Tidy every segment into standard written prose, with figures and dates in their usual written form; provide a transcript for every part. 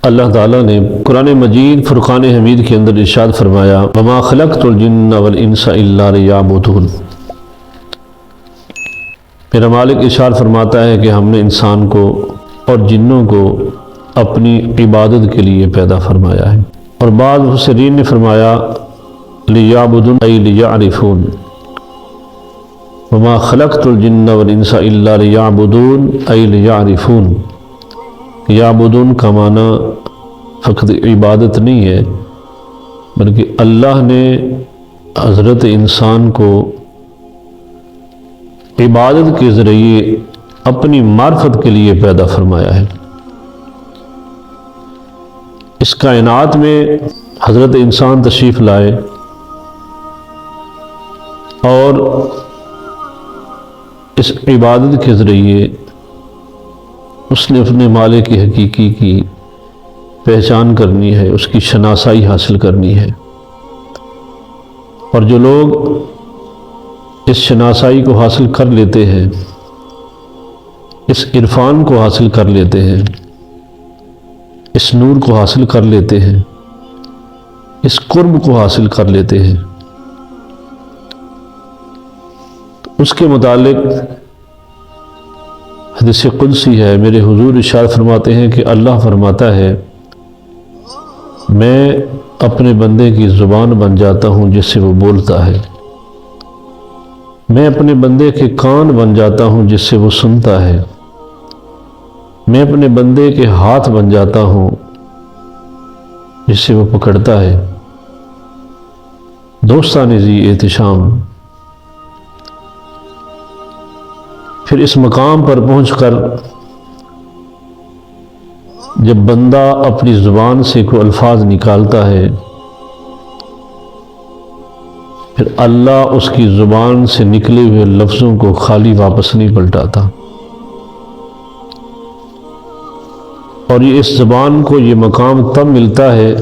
اللہ تعالیٰ نے قرآن مجید فرقان حمید کے اندر ارشاد فرمایا وما خلقت الجن والانس الا لیعبدون۔ میرا مالک ارشاد فرماتا ہے کہ ہم نے انسان کو اور جنوں کو اپنی عبادت کے لیے پیدا فرمایا ہے، اور بعض مفسرین نے فرمایا لیعبدون ای لیعرفون، وما خلقت الجن والانس الا لیعبدون ای لیعرفون۔ یعبدون کا معنی فقط عبادت نہیں ہے، بلکہ اللہ نے حضرت انسان کو عبادت کے ذریعے اپنی معرفت کے لیے پیدا فرمایا ہے۔ اس کائنات میں حضرت انسان تشریف لائے اور اس عبادت کے ذریعے اس نے اپنے مالک کی حقیقی کی پہچان کرنی ہے، اس کی شناسائی حاصل کرنی ہے، اور جو لوگ اس شناسائی کو حاصل کر لیتے ہیں، اس عرفان کو حاصل کر لیتے ہیں، اس نور کو حاصل کر لیتے ہیں، اس قرب کو حاصل کر لیتے ہیں، تو اس کے متعلق حدیث قدسی ہے، میرے حضور ارشاد فرماتے ہیں کہ اللہ فرماتا ہے میں اپنے بندے کی زبان بن جاتا ہوں جس سے وہ بولتا ہے، میں اپنے بندے کے کان بن جاتا ہوں جس سے وہ سنتا ہے، میں اپنے بندے کے ہاتھ بن جاتا ہوں جس سے وہ پکڑتا ہے۔ دوستان ذی احتشام، پھر اس مقام پر پہنچ کر جب بندہ اپنی زبان سے کوئی الفاظ نکالتا ہے، پھر اللہ اس کی زبان سے نکلے ہوئے لفظوں کو خالی واپس نہیں پلٹاتا، اور یہ اس زبان کو یہ مقام تب ملتا ہے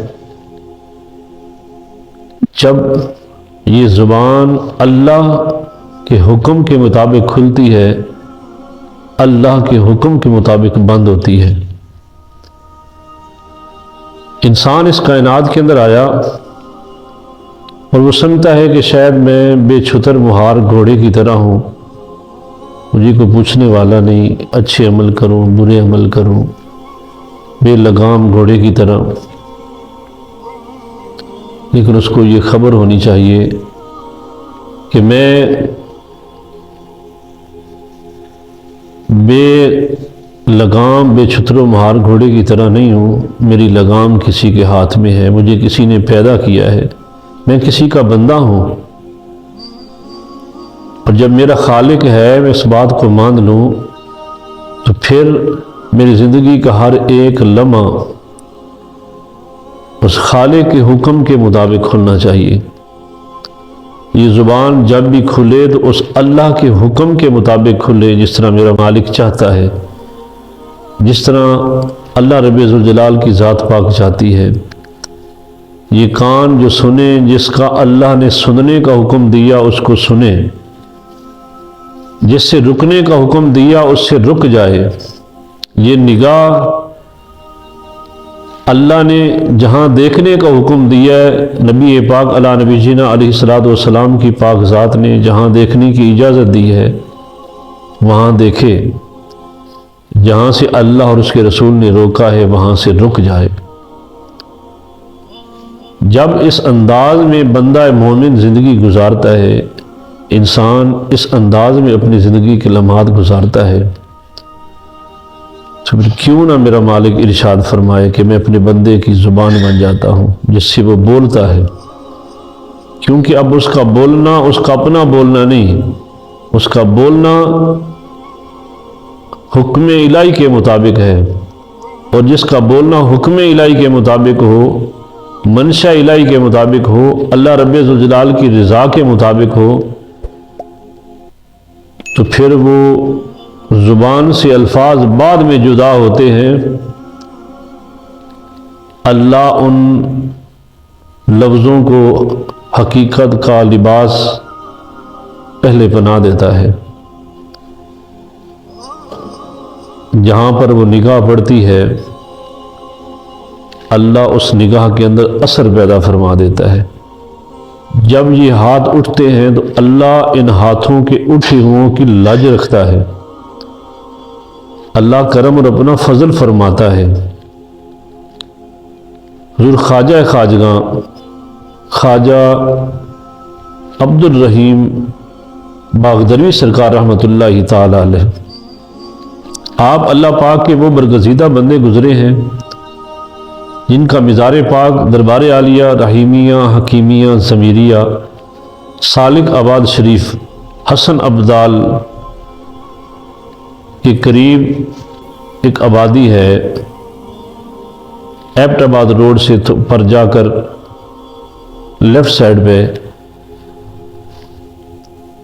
جب یہ زبان اللہ کے حکم کے مطابق کھلتی ہے، اللہ کے حکم کے مطابق بند ہوتی ہے۔ انسان اس کائنات کے اندر آیا اور وہ سمجھتا ہے کہ شاید میں بے چھتر مہار گھوڑے کی طرح ہوں، مجھے کوئی پوچھنے والا نہیں، اچھے عمل کروں برے عمل کروں، بے لگام گھوڑے کی طرح۔ لیکن اس کو یہ خبر ہونی چاہیے کہ میں بے لگام بے چھتر و مہار گھوڑے کی طرح نہیں ہوں، میری لگام کسی کے ہاتھ میں ہے، مجھے کسی نے پیدا کیا ہے، میں کسی کا بندہ ہوں، اور جب میرا خالق ہے میں اس بات کو مان لوں تو پھر میری زندگی کا ہر ایک لمحہ اس خالق کے حکم کے مطابق کھلنا چاہیے۔ یہ زبان جب بھی کھلے تو اس اللہ کے حکم کے مطابق کھلے جس طرح میرا مالک چاہتا ہے، جس طرح اللہ رب ذوالجلال کی ذات پاک چاہتی ہے۔ یہ کان جو سنے، جس کا اللہ نے سننے کا حکم دیا اس کو سنے، جس سے رکنے کا حکم دیا اس سے رک جائے۔ یہ نگاہ اللہ نے جہاں دیکھنے کا حکم دیا ہے، نبی پاک علی نبی جینا علیہ الصلوۃ والسلام کی پاک ذات نے جہاں دیکھنے کی اجازت دی ہے وہاں دیکھے، جہاں سے اللہ اور اس کے رسول نے روکا ہے وہاں سے رک جائے۔ جب اس انداز میں بندہ مومن زندگی گزارتا ہے، انسان اس انداز میں اپنی زندگی کے لمحات گزارتا ہے، تو پھر کیوں نہ میرا مالک ارشاد فرمائے کہ میں اپنے بندے کی زبان بن جاتا ہوں جس سے وہ بولتا ہے، کیونکہ اب اس کا بولنا اس کا اپنا بولنا نہیں، اس کا بولنا حکم الہی کے مطابق ہے، اور جس کا بولنا حکم الہی کے مطابق ہو، منشا الہی کے مطابق ہو، اللہ رب ذوالجلال کی رضا کے مطابق ہو، تو پھر وہ زبان سے الفاظ بعد میں جدا ہوتے ہیں، اللہ ان لفظوں کو حقیقت کا لباس پہلے پہنا دیتا ہے۔ جہاں پر وہ نگاہ پڑتی ہے اللہ اس نگاہ کے اندر اثر پیدا فرما دیتا ہے۔ جب یہ ہاتھ اٹھتے ہیں تو اللہ ان ہاتھوں کے اٹھے ہوئوں کی لاج رکھتا ہے، اللہ کرم اور اپنا فضل فرماتا ہے۔ حضور خواجہ خواجگاں خواجہ عبد الرحیم باغدروی سرکار رحمۃ اللہ تعالی علیہ، آپ اللہ پاک کے وہ برگزیدہ بندے گزرے ہیں جن کا مزار پاک دربار عالیہ رحیمیہ حکیمیہ ضمیریہ سالک آباد شریف حسن ابدال کے قریب ایک آبادی ہے، ایبٹ آباد روڈ سے پر جا کر لیفٹ سائڈ پہ،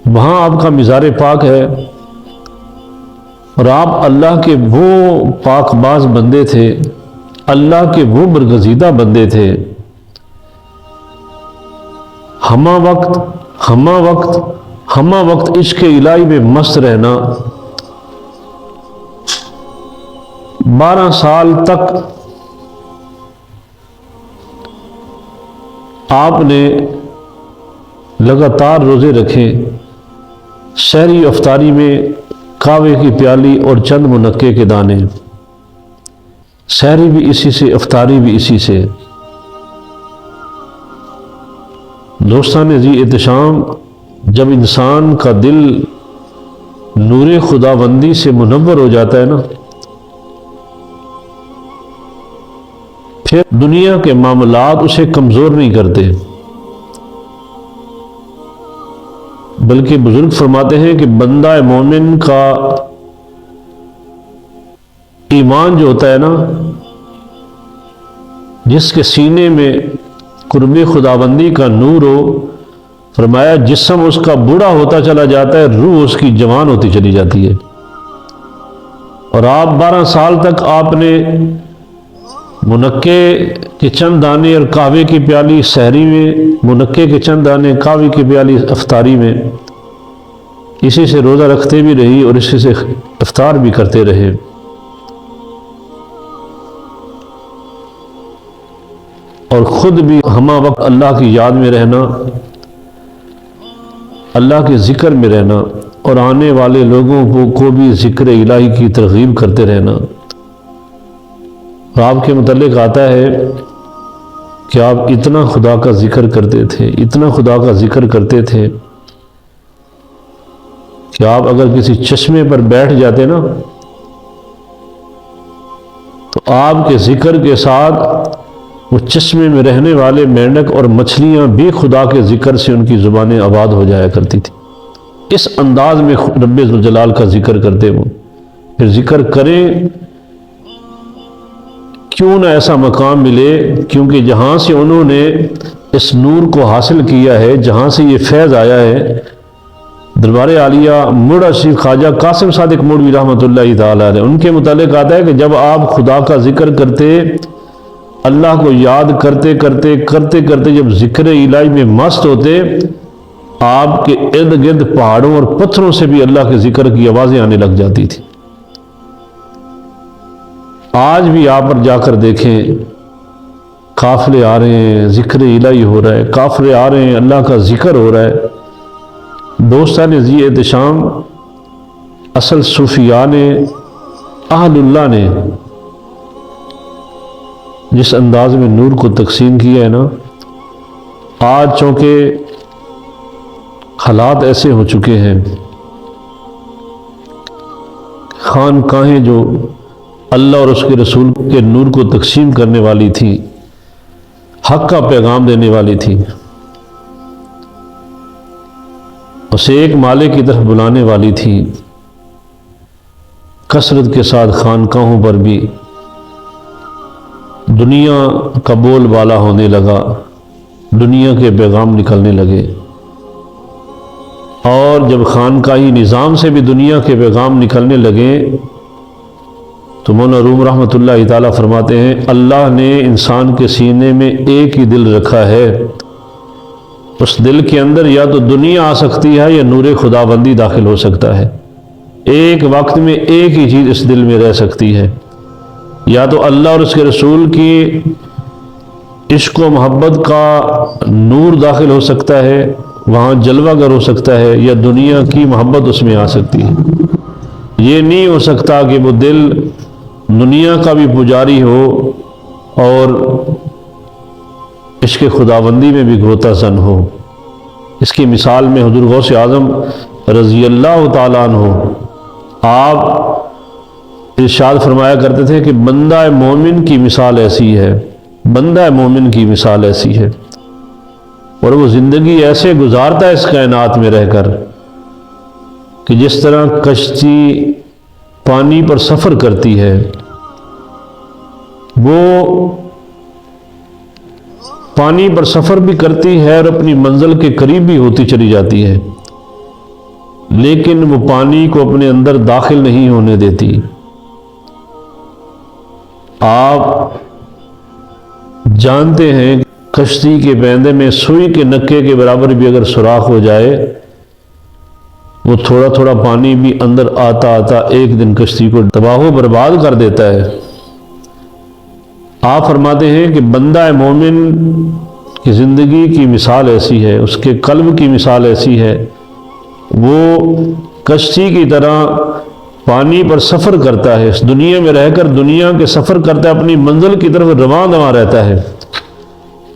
وہاں آپ کا مزار پاک ہے، اور آپ اللہ کے وہ پاک باز بندے تھے، اللہ کے وہ برگزیدہ بندے تھے۔ ہمہ وقت عشق الہی میں مست رہنا، 12 سال تک آپ نے لگاتار روزے رکھے، سحری افطاری میں کعوے کی پیالی اور چند منقے کے دانے، سحری بھی اسی سے افطاری بھی اسی سے۔ دوستان ذی احتشام، جب انسان کا دل نور خداوندی سے منور ہو جاتا ہے نا، پھر دنیا کے معاملات اسے کمزور نہیں کرتے، بلکہ بزرگ فرماتے ہیں کہ بندہ مومن کا ایمان جو ہوتا ہے نا، جس کے سینے میں قرب خداوندی کا نور ہو، فرمایا جسم اس کا بوڑھا ہوتا چلا جاتا ہے، روح اس کی جوان ہوتی چلی جاتی ہے۔ اور آپ 12 سال تک آپ نے منقے کے چند دانے اور کعوے کی پیالی سحری میں، منقے کے چند دانے کعوے کی پیالی افطاری میں، اسی سے روزہ رکھتے بھی رہی اور اسی سے افطار بھی کرتے رہے۔ اور خود بھی ہمہ وقت اللہ کی یاد میں رہنا، اللہ کے ذکر میں رہنا، اور آنے والے لوگوں کو بھی ذکر الہی کی ترغیب کرتے رہنا۔ اور آپ کے متعلق آتا ہے کہ آپ اتنا خدا کا ذکر کرتے تھے، اتنا خدا کا ذکر کرتے تھے کہ آپ اگر کسی چشمے پر بیٹھ جاتے نا، تو آپ کے ذکر کے ساتھ وہ چشمے میں رہنے والے مینڈک اور مچھلیاں بھی خدا کے ذکر سے ان کی زبانیں آباد ہو جایا کرتی تھی۔ اس انداز میں رب ذوالجلال کا ذکر کرتے وہ، پھر ذکر کریں کیوں نہ ایسا مقام ملے، کیونکہ جہاں سے انہوں نے اس نور کو حاصل کیا ہے، جہاں سے یہ فیض آیا ہے، دربار عالیہ مڑا شریف خواجہ قاسم صادق مڑوی رحمۃ اللہ تعالی علیہ، ان کے متعلق آتا ہے کہ جب آپ خدا کا ذکر کرتے، اللہ کو یاد کرتے کرتے جب ذکر الہی میں مست ہوتے، آپ کے ارد گرد پہاڑوں اور پتھروں سے بھی اللہ کے ذکر کی آوازیں آنے لگ جاتی تھی۔ آج بھی آپ پر جا کر دیکھیں، قافلے آ رہے ہیں، ذکر الہی ہو رہا ہے، قافلے آ رہے ہیں، اللہ کا ذکر ہو رہا ہے۔ دوستان ذی احتشام، اصل صوفیاء نے، اہل اللہ نے جس انداز میں نور کو تقسیم کیا ہے نا، آج چونکہ حالات ایسے ہو چکے ہیں، خانقاہیں جو اللہ اور اس کے رسول کے نور کو تقسیم کرنے والی تھی، حق کا پیغام دینے والی تھی، اسے ایک مالک کی طرف بلانے والی تھی، کثرت کے ساتھ خانقاہوں پر بھی دنیا کا بول بالا ہونے لگا، دنیا کے پیغام نکلنے لگے، اور جب خانقاہی نظام سے بھی دنیا کے پیغام نکلنے لگے تو مولانا روم رحمۃ اللہ تعالیٰ فرماتے ہیں، اللہ نے انسان کے سینے میں ایک ہی دل رکھا ہے، اس دل کے اندر یا تو دنیا آ سکتی ہے یا نور خداوندی داخل ہو سکتا ہے، ایک وقت میں ایک ہی چیز اس دل میں رہ سکتی ہے، یا تو اللہ اور اس کے رسول کی عشق و محبت کا نور داخل ہو سکتا ہے، وہاں جلوہ گر ہو سکتا ہے، یا دنیا کی محبت اس میں آ سکتی ہے۔ یہ نہیں ہو سکتا کہ وہ دل دنیا کا بھی پجاری ہو اور عشق خداوندی میں بھی گوتہ زن ہو۔ اس کی مثال میں حضور غوث اعظم رضی اللہ تعالیٰ عنہ آپ ارشاد فرمایا کرتے تھے کہ بندہ مومن کی مثال ایسی ہے، بندہ مومن کی مثال ایسی ہے، اور وہ زندگی ایسے گزارتا ہے اس کائنات میں رہ کر کہ جس طرح کشتی پانی پر سفر کرتی ہے، وہ پانی پر سفر بھی کرتی ہے اور اپنی منزل کے قریب بھی ہوتی چلی جاتی ہے، لیکن وہ پانی کو اپنے اندر داخل نہیں ہونے دیتی۔ آپ جانتے ہیں کشتی کے پیندے میں سوئی کے نکے کے برابر بھی اگر سوراخ ہو جائے، وہ تھوڑا تھوڑا پانی بھی اندر آتا آتا ایک دن کشتی کو تباہ و برباد کر دیتا ہے۔ آپ فرماتے ہیں کہ بندہ مومن کی زندگی کی مثال ایسی ہے، اس کے قلب کی مثال ایسی ہے، وہ کشتی کی طرح پانی پر سفر کرتا ہے، اس دنیا میں رہ کر دنیا کے سفر کرتا ہے، اپنی منزل کی طرف رواں دواں رہتا ہے،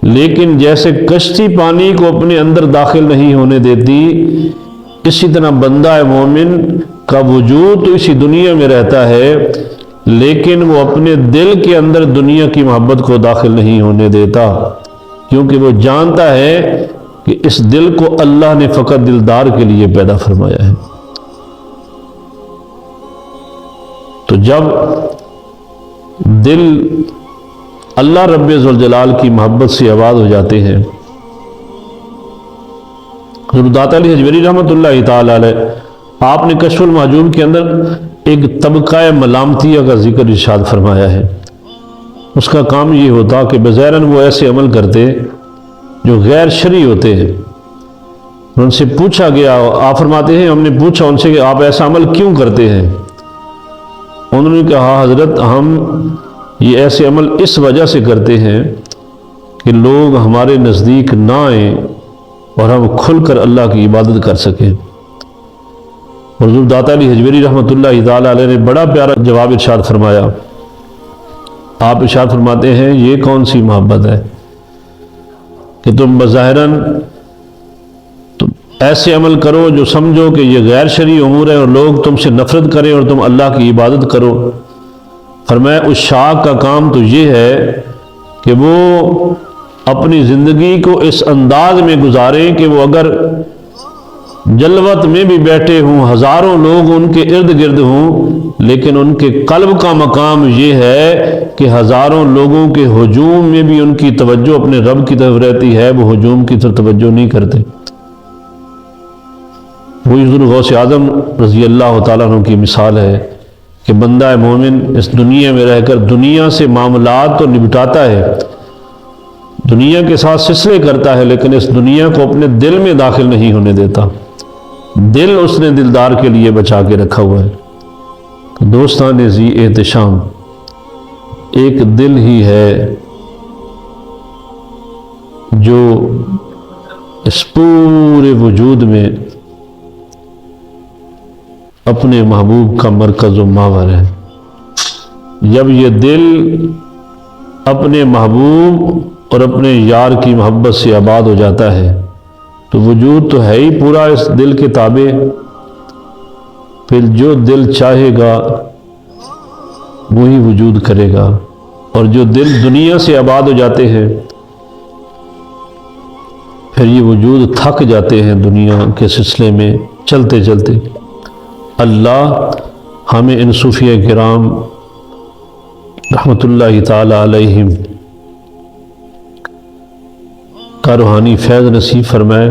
لیکن جیسے کشتی پانی کو اپنے اندر داخل نہیں ہونے دیتی، اسی طرح بندہ مومن کا وجود تو اسی دنیا میں رہتا ہے، لیکن وہ اپنے دل کے اندر دنیا کی محبت کو داخل نہیں ہونے دیتا، کیونکہ وہ جانتا ہے کہ اس دل کو اللہ نے فقط دلدار کے لیے پیدا فرمایا ہے۔ تو جب دل اللہ رب ذوالجلال کی محبت سے آباد ہو جاتے ہیں، حضرت داتا علی حجویری رحمۃ اللہ تعالی علیہ آپ نے کشف المحجوب کے اندر ایک طبقہ ملامتیہ کا ذکر ارشاد فرمایا ہے۔ اس کا کام یہ ہوتا کہ بظاہراً وہ ایسے عمل کرتے جو غیر شرعی ہوتے ہیں۔ ان سے پوچھا گیا، آپ فرماتے ہیں ہم نے پوچھا ان سے کہ آپ ایسا عمل کیوں کرتے ہیں؟ انہوں نے کہا حضرت ہم یہ ایسے عمل اس وجہ سے کرتے ہیں کہ لوگ ہمارے نزدیک نہ آئیں اور ہم کھل کر اللہ کی عبادت کر سکیں۔ حضور داتا علی حجویری رحمۃ اللہ تعالی علیہ نے بڑا پیارا جواب ارشاد فرمایا۔ آپ ارشاد فرماتے ہیں یہ کون سی محبت ہے کہ تم بظاہراً ایسے عمل کرو جو سمجھو کہ یہ غیر شرعی امور ہے اور لوگ تم سے نفرت کریں اور تم اللہ کی عبادت کرو۔ فرمایا اس شاخ کا کام تو یہ ہے کہ وہ اپنی زندگی کو اس انداز میں گزاریں کہ وہ اگر جلوت میں بھی بیٹھے ہوں، ہزاروں لوگ ان کے ارد گرد ہوں، لیکن ان کے قلب کا مقام یہ ہے کہ ہزاروں لوگوں کے ہجوم میں بھی ان کی توجہ اپنے رب کی طرف رہتی ہے، وہ ہجوم کی طرف توجہ نہیں کرتے۔ وہی حضور غوث اعظم رضی اللہ تعالیٰ عنہ کی مثال ہے کہ بندہ مومن اس دنیا میں رہ کر دنیا سے معاملات تو نبٹاتا ہے، دنیا کے ساتھ سلسلے کرتا ہے، لیکن اس دنیا کو اپنے دل میں داخل نہیں ہونے دیتا۔ دل اس نے دلدار کے لیے بچا کے رکھا ہوا ہے۔ تو دوستان ذی احتشام، ایک دل ہی ہے جو اس پورے وجود میں اپنے محبوب کا مرکز و محور ہے۔ جب یہ دل اپنے محبوب اور اپنے یار کی محبت سے آباد ہو جاتا ہے تو وجود تو ہے ہی پورا اس دل کے تابع، پھر جو دل چاہے گا وہی وجود کرے گا، اور جو دل دنیا سے آباد ہو جاتے ہیں پھر یہ وجود تھک جاتے ہیں دنیا کے سلسلے میں چلتے چلتے۔ اللہ ہمیں ان صوفیہ کرام رحمۃ اللہ تعالی علیہم کا روحانی فیض نصیب فرمائے۔